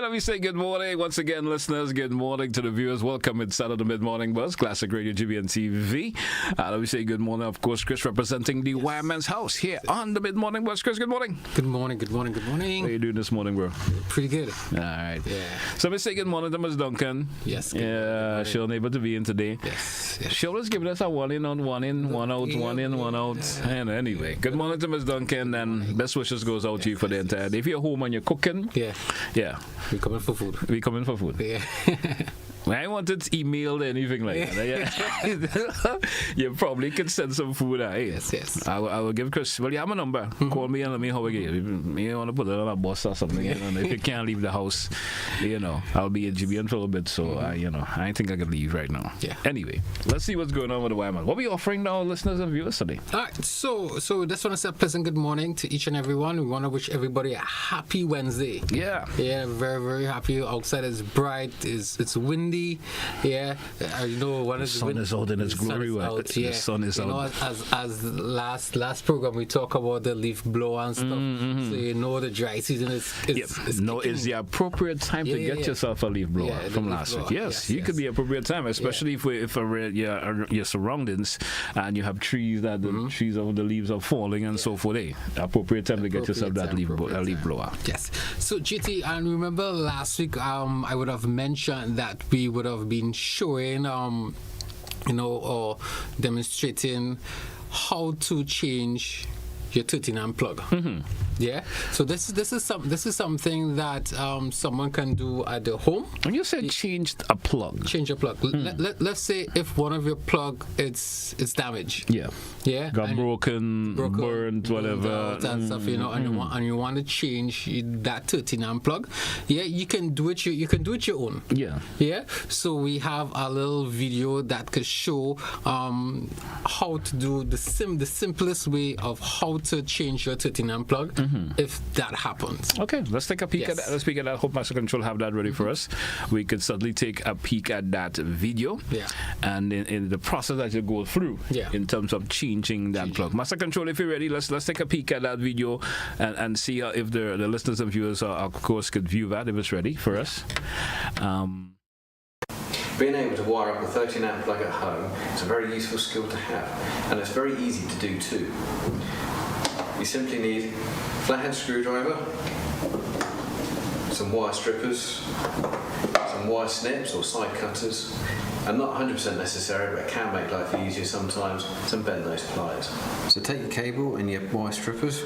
let me say good morning once again, listeners. Good morning to the viewers. Welcome inside of the Mid-Morning Buzz, Classic Radio GBN TV. Let me say good morning, of course, Chris, representing the Wireman's house here on the Mid-Morning Buzz. Chris, good morning. Good morning, good morning, good morning. How are you doing this morning, bro? Pretty good. All right. Yeah. So let me say good morning to Ms. Duncan. Yes. Yeah, she'll able to be in today. Yes. She'll always give us a one in, one out, one in, one out. And anyway, good morning to Ms. Duncan, and best wishes goes out to you for the entire day. If you're home and you're cooking, yeah. We coming for food. We coming for food. Yeah. I wanted emailed or anything like that. Yeah. You probably could send some food out. Hey, Yes. I will give Chris. Well, you have my number. Call me and let me know how it is. You want to put it on a bus or something. You know, if you can't leave the house, I'll be in GBN for a little bit. So, I think I can leave right now. Yeah. Anyway, let's see what's going on with the Wireman. What are we offering now, listeners and viewers today? All right. So just want to say a pleasant good morning to each and everyone. We want to wish everybody a happy Wednesday. Yeah. Yeah, very, very happy. Outside is bright. It's windy. Yeah. You know, The sun is out in its glory. The sun is out. As last program we talk about the leaf blower and stuff. So the dry season is the appropriate time to get yourself a leaf blower from last week. Yes, you could be appropriate time, especially if your surroundings and you have trees that the trees of the leaves are falling and so forth. Appropriate time to get yourself that leaf blower. Yes. So GT, and remember last week I would have mentioned that we would have been showing or demonstrating how to change your 13 amp plug. Yeah. So this is something that someone can do at their home. When you said changed a plug, change a plug. Let's say if one of your plug it's damaged. Yeah. Got broken, burned, whatever, and stuff. And you want to change that 13 amp plug. Yeah. You can do it. You can do it your own. Yeah. Yeah. So we have a little video that could show how to do the simplest way of how to change your 13 amp plug if that happens. Okay, let's take a peek at that. Let's peek at that. Hope Master Control have that ready for us. We could certainly take a peek at that video. Yeah. And in the process that you go through in terms of changing that plug. Master Control, if you're ready, let's take a peek at that video and see if the listeners and viewers of course could view that if it's ready for us. Being able to wire up a 13 amp plug at home is a very useful skill to have, and it's very easy to do too. You simply need a flathead screwdriver, some wire strippers, some wire snips or side cutters, and not 100% necessary, but it can make life easier sometimes, some bend nose pliers. So take your cable and your wire strippers,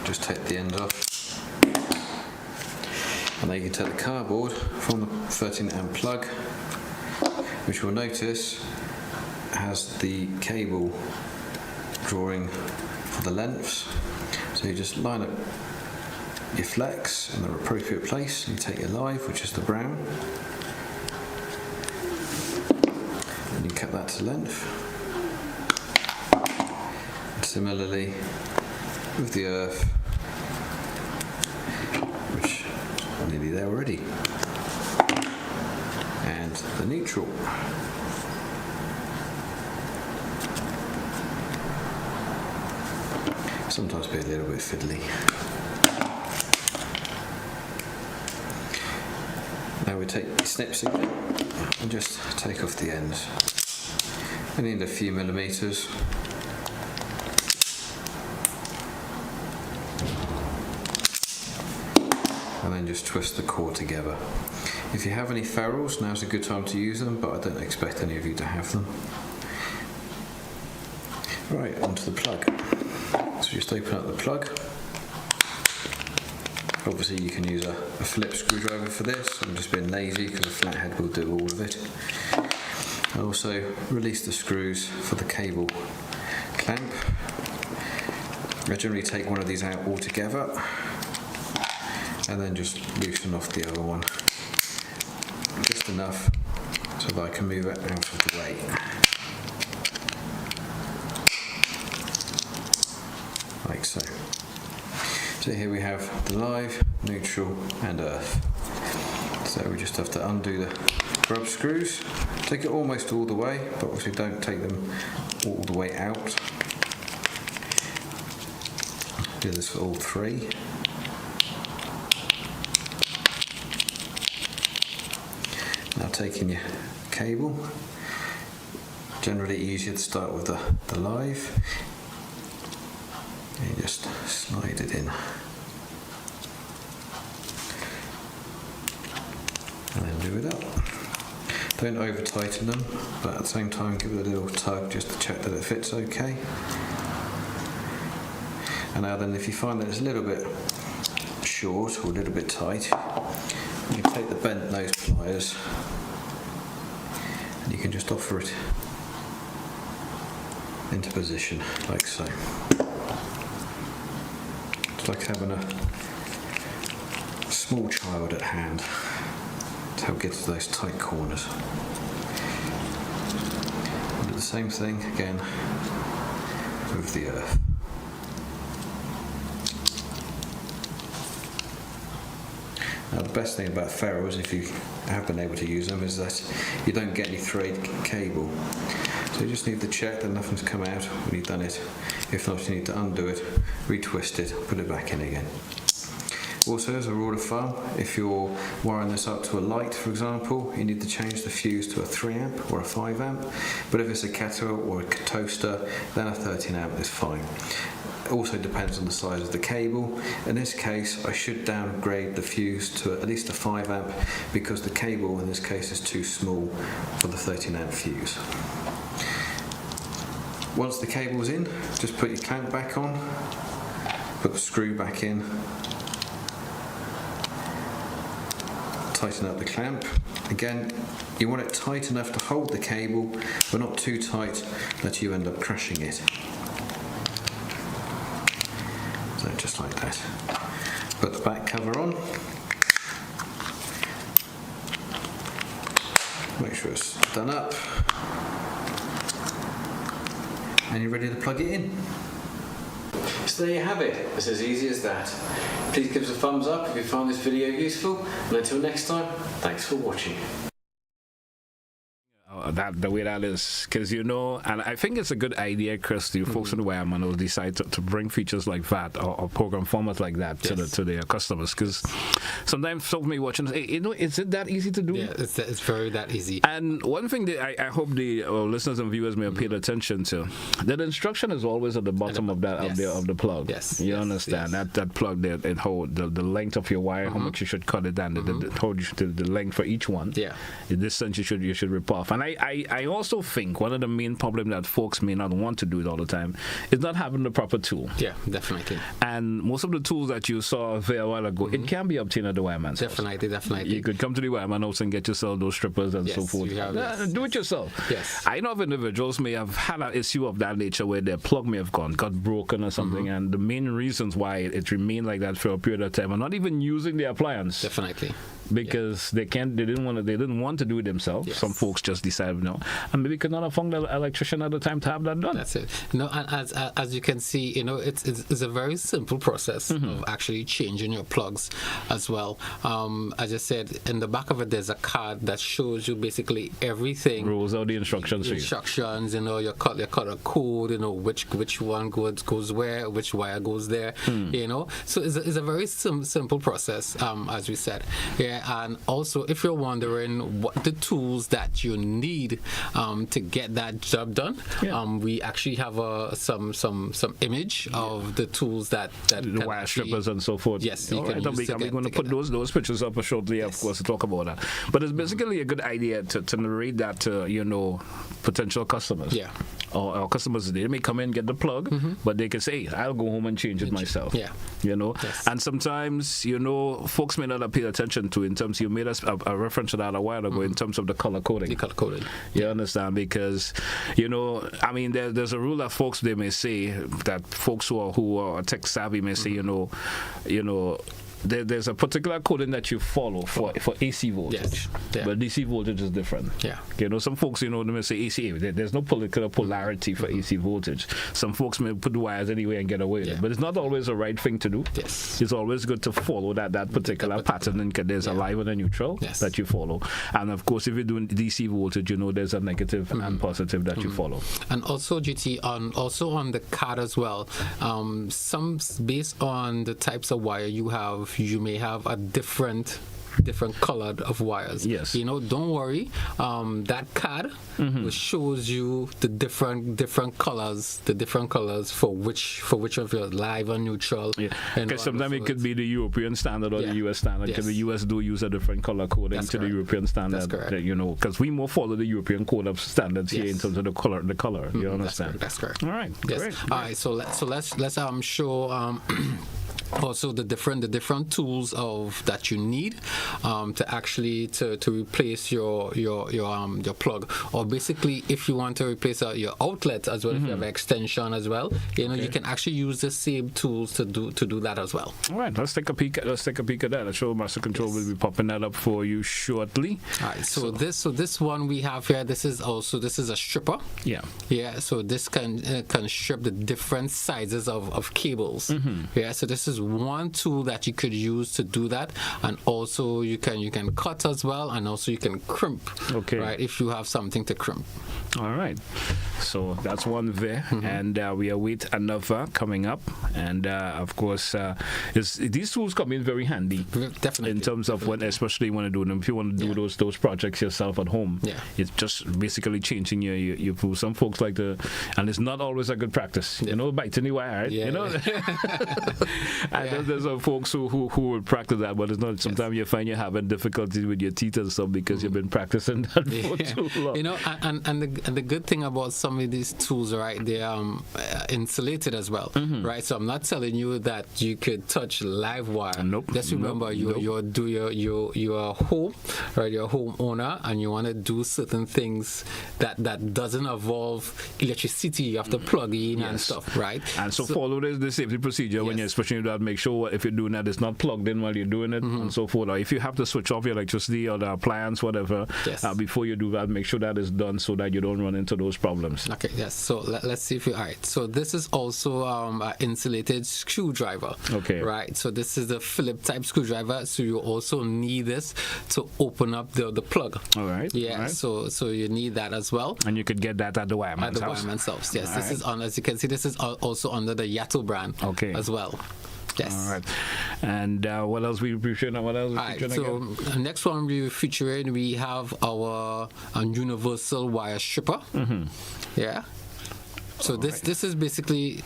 just take the end off, and then you can take the cardboard from the 13 amp plug, which you'll notice has the cable drawing for the lengths. So you just line up your flex in the appropriate place. You take your live, which is the brown, and you cut that to length. And similarly with the earth, which is nearly there already, and the neutral. Sometimes be a little bit fiddly. Now we take the snips again and just take off the ends. I need a few millimeters. And then just twist the core together. If you have any ferrules, now's a good time to use them, but I don't expect any of you to have them. Right, onto the plug. So just open up the plug. Obviously you can use a flip screwdriver for this. I'm just being lazy because a flathead will do all of it. I also release the screws for the cable clamp. I generally take one of these out altogether and then just loosen off the other one. Just enough so that I can move it out of the way. Like so. So here we have the live, neutral and earth. So we just have to undo the grub screws, take it almost all the way, but obviously don't take them all the way out. Do this for all three. taking your cable. Generally easier to start with the live. And you just slide it in. And then do it up. Don't over tighten them, but at the same time give it a little tug just to check that it fits okay. And now then, if you find that it's a little bit short or a little bit tight, you can take the bent nose pliers and you can just offer it into position like so. It's like having a small child at hand to help get to those tight corners. And do the same thing again with the earth. Now the best thing about ferrules, if you have been able to use them, is that you don't get any frayed cable. So you just need to check that nothing's come out when you've done it. If not, you need to undo it, retwist it, put it back in again. Also, as a rule of thumb, if you're wiring this up to a light, for example, you need to change the fuse to a 3 amp or a 5 amp. But if it's a kettle or a toaster, then a 13 amp is fine. It also depends on the size of the cable. In this case, I should downgrade the fuse to at least a 5 amp because the cable in this case is too small for the 13 amp fuse. Once the cable's in, just put your clamp back on, put the screw back in, tighten up the clamp. Again, you want it tight enough to hold the cable, but not too tight that you end up crushing it. So just like that. Put the back cover on. Make sure it's done up. And you're ready to plug it in. So there you have it. It's as easy as that. Please give us a thumbs up if you found this video useful. And until next time, thanks for watching. That the way that is, because and I think it's a good idea, Chris. You folks in the Wireman will decide to bring features like that or program formats like that to their customers. Because sometimes some of me watching, hey, is it that easy to do? Yeah, it's very that easy. And one thing that I hope the listeners and viewers may have paid attention to, that instruction is always at the bottom of that of the plug. Yes, you understand that plug there and how the length of your wire, how much you should cut it down, the length for each one. Yeah, the distance you should rip off. And I also think one of the main problems that folks may not want to do it all the time is not having the proper tool. Yeah, definitely. And most of the tools that you saw there a while ago, it can be obtained at the Wireman's house. Definitely. You could come to the Wireman house and get yourself those strippers and so forth. Do it yourself. Yes. I know of individuals may have had an issue of that nature where their plug may have got broken or something, and the main reasons why it remained like that for a period of time are not even using the appliance. Definitely. Because they didn't want to do it themselves. Yes. Some folks just decided no, and maybe could not have found an electrician at the time to have that done. That's it. And as you can see, it's a very simple process of actually changing your plugs as well. As I said, in the back of it, there's a card that shows you basically everything. Rules out the instructions. Instructions. You cut a code. Which one goes where, which wire goes there. So it's a very simple process. As we said. Yeah. And also, if you're wondering what the tools that you need to get that job done, we actually have some image of the tools that the wire strippers and so forth. Yes, we're going to put those pictures up shortly, of course, to talk about that. But it's basically a good idea to narrate that to potential customers. Yeah. Or customers, they may come in, get the plug, but they can say, hey, I'll go home and change it myself. Yeah. Yes. And sometimes, folks may not have paid attention to in terms, you made a reference to that a while ago in terms of the color coding. The color coding. You understand? Because, there's a rule that folks, they may say, that folks who are tech savvy may say, there's a particular coding that you follow for AC voltage. Yes. Yeah. But DC voltage is different. Yeah. Some folks, they may say AC. There's no particular polarity for AC voltage. Some folks may put the wires anyway and get away with it. But it's not always the right thing to do. Yes. It's always good to follow that particular pattern, and there's a live and a neutral that you follow. And of course, if you're doing DC voltage, there's a negative and positive that you follow. And also, GT, on the card as well, some based on the types of wire you have, you may have a different different colored of wires. Yes. You know, don't worry. That card which shows you the different colors, for which of your live or neutral. Yeah. Because sometimes it could be the European standard or the US standard. Because the US do use a different color coding to the European standard. That's correct. You know, because we more follow the European code of standards here in terms of the color. You understand? That's correct. All right. Yes. Great. All right. So let's show also the different tools that you need to actually to replace your plug, or basically if you want to replace your outlet as well, if you have an extension as well, you know, you can actually use the same tools to do that as well. All right, let's take a peek at that. The show master control will be popping that up for you shortly. All right, so this one we have here, this is a stripper. Yeah, so this can strip the different sizes of cables. Yeah, so this is one tool that you could use to do that, and also you can cut as well, and also you can crimp. Okay. Right, if you have something to crimp. All right, so that's one there, and we await another coming up, and of course, these tools come in very handy. Definitely. In terms of especially when you do them, if you want to do those projects yourself at home, it's just basically changing your pool. Some folks like to, and it's not always a good practice. You know, biting the wire, right? You know. And there's some folks who will practice that, but it's not. Sometimes you find you're having difficulties with your teeth and stuff because you've been practicing that for too long. You know, and the good thing about some of these tools, right? They are insulated as well, right? So I'm not telling you that you could touch live wire. Nope. Just remember, you're a home, right? You're a homeowner, and you want to do certain things that doesn't involve electricity. You have to plug in and stuff, right? And so follow the safety procedure when you're especially that. Make sure if you're doing that, it's not plugged in while you're doing it, and so forth. Or if you have to switch off your electricity or the appliance, whatever, before you do that, make sure that is done so that you don't run into those problems. Okay, yes. So let's see if you. All right. So this is also an insulated screwdriver. Okay. Right. So this is the Phillips type screwdriver. So you also need this to open up the plug. All right. Yeah. All right. So you need that as well. And you could get that at the Wireman's house. At the Wireman's house. Yes. This is as you can see, this is also under the Yato brand. Okay. As well. Yes. All right. And what else we featuring? What else we featuring again? So next one we featuring, we have our universal wire stripper. Yeah. So this is basically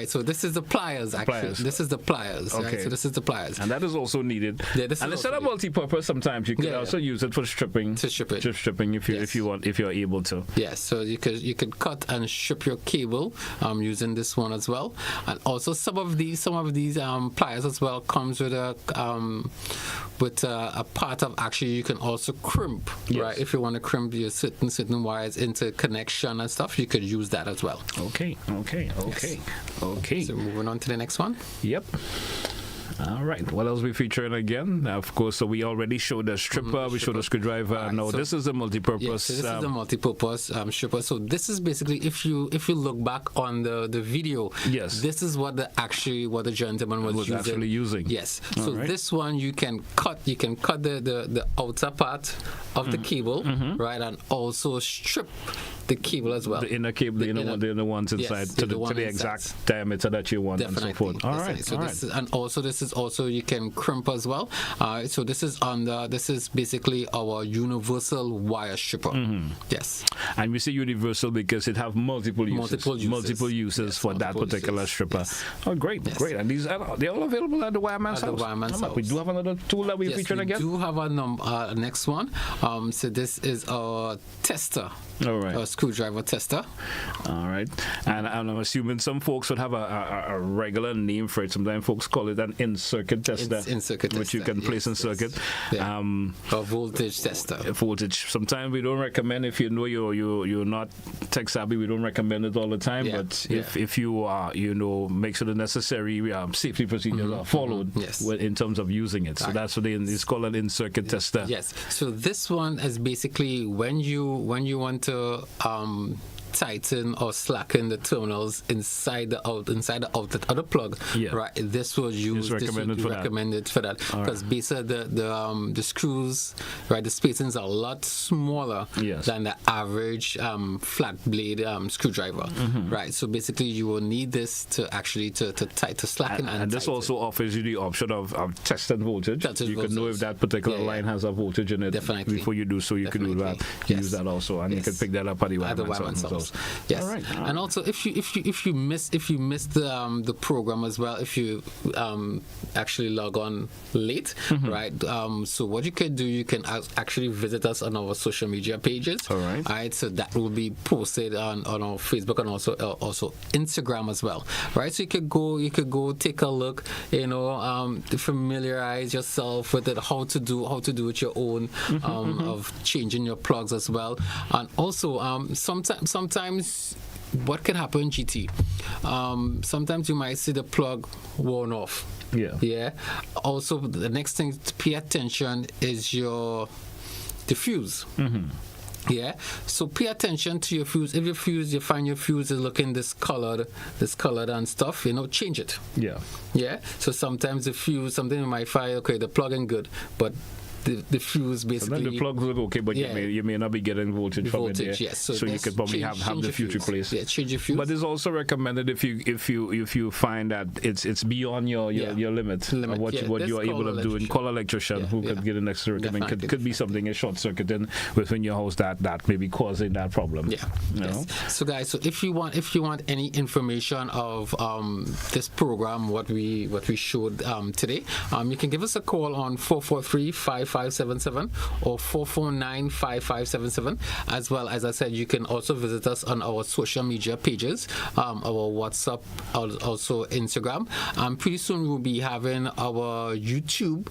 So this is the pliers actually. This is the pliers. Okay. Right? So this is the pliers. And that is also needed. Yeah, and instead of multi-purpose, sometimes you could also use it for stripping. To strip it. Just stripping if you're able to. Yes. So you could cut and strip your cable using this one as well. And also some of these pliers as well comes with a part of actually you can also crimp. Right. If you want to crimp your certain wires into connection and stuff, you could use that as well. Okay. So moving on to the next one. Yep. All right. What else we featuring again? Of course, so we already showed the stripper, we showed the screwdriver. Right, no, so this is a multi-purpose. Yes, so this is the multi-purpose stripper. So this is basically, if you look back on the video, this is what the gentleman was actually using. Yes. So this one you can cut the outer part of the cable, right, and also strip the cable as well. The inner cable, the inner ones inside, to the exact diameter that you want. Definitely. And so forth. All right. So this is also you can crimp as well. So this is basically our universal wire stripper. Yes. And we say universal because it have multiple uses for that particular stripper. Yes. Oh, great. And these they're all available at the Wireman's house. The Wireman's house. We do have another tool that we're featuring again. We do have a next one. So this is our tester. All right. A screwdriver tester. All right. And I'm assuming some folks would have a regular name for it. Sometimes folks call it an in-circuit tester. In-circuit which you can place in circuit. Yeah. A voltage tester. Voltage. Sometimes we don't recommend, if you know you're not tech savvy, we don't recommend it all the time. But if you are, make sure the necessary safety procedures are followed in terms of using it. So that's what it's called an in-circuit tester. Yes. So this one is basically when you want to tighten or slacken the terminals inside the outlet of the plug. Yeah. Right. This was used. It's recommended For that because basically the screws, right, the spacings are a lot smaller than the average flat blade screwdriver, right? So basically, you will need this to actually to slacken and this tighten. Also offers you the option of testing voltage. You can know if that particular line has a voltage in it before you do so. You can do that. Use that also, and you can pick that up at the Wireman source. Yes. All right. And also, if you miss the program as well, if you actually log on late, right? So what you can do, you can actually visit us on our social media pages. All right. So that will be posted on our Facebook and also Instagram as well, right? So you could go take a look, familiarize yourself with it, how to do it your own, of changing your plugs as well, and also sometimes. What can happen, GT? Sometimes you might see the plug worn off. Yeah. Also, the next thing to pay attention is the fuse. Yeah. So pay attention to your fuse. If you find your fuse is looking discolored and stuff, change it. Yeah. So sometimes the fuse, something you might find, okay, the plug ain't good, but the fuse basically. Sometimes the plugs look okay, but you may not be getting voltage from it there. Yes. So you could probably have the fuse replaced. Yeah, change your fuse. But it's also recommended if you find that it's beyond your limit of what you are able of doing. Call an electrician who could get an extra recommend. Could be something a short circuit within your house that may be causing that problem. Yeah. Yes. So guys, if you want any information of this program, what we showed today, you can give us a call on 443-5577 or 449-5577. As well, as I said, you can also visit us on our social media pages, our WhatsApp, also Instagram. Pretty soon we'll be having our YouTube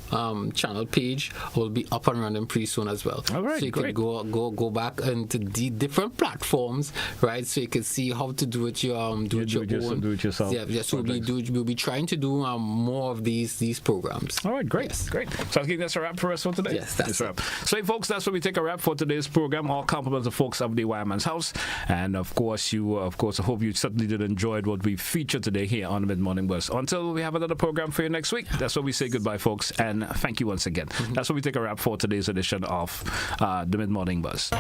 channel page will be up and running pretty soon as well. All right, so you can go back into the different platforms, right? So you can see how to do it your own. Do it yourself. Yeah. So we'll be trying to do more of these programs. All right, great. So I think that's a wrap for us for today. Yes, that's a wrap. So, folks, that's where we take a wrap for today's program. All compliments of folks of the Wireman's house, and of course, I hope you certainly did enjoy what we featured today here on the Mid Morning Buzz. Until we have another program for you next week, that's where we say goodbye, folks, and thank you once again. That's where we take a wrap for today's edition of the Mid Morning Buzz.